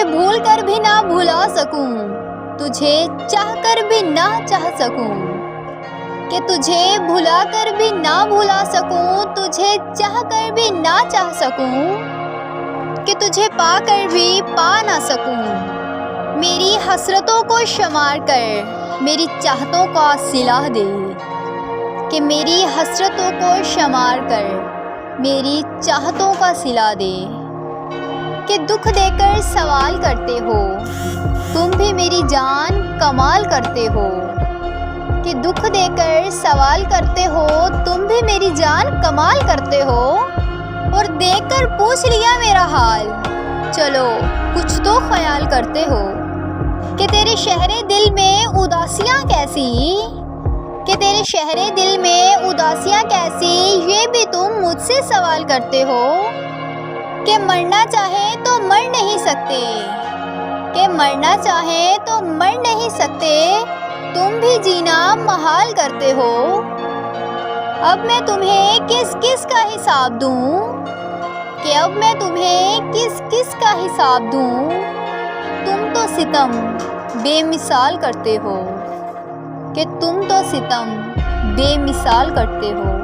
भूल कर भी ना भुला सकूं, तुझे चाह कर भी ना चाह सकूं, कि तुझे भुला कर भी ना भुला सकूं, तुझे चाह कर भी ना चाह सकूं, कि तुझे पा कर भी पा ना सकूं। मेरी हसरतों को शुमार कर मेरी चाहतों का सिला दे, कि मेरी हसरतों को शुमार कर मेरी चाहतों का सिला दे। कि दुख देकर सवाल करते हो, तुम भी मेरी जान कमाल करते हो, कि दुख देकर सवाल करते हो, तुम भी मेरी जान कमाल करते हो, और देखकर पूछ लिया मेरा हाल, चलो कुछ तो ख्याल करते हो। कि तेरे शहरे दिल में उदासियां कैसी, कि तेरे शहरे दिल में उदासियां कैसी, ये भी तुम मुझसे सवाल करते हो। कि मरना चाहे तो मर नहीं सकते, कि मरना चाहे तो मर नहीं सकते, तुम भी जीना महाल करते हो। अब मैं तुम्हें किस किस का हिसाब दूं, कि अब मैं तुम्हें किस किस का हिसाब दूं, तुम तो सितम बेमिसाल करते हो, कि तुम तो सितम बेमिसाल करते हो।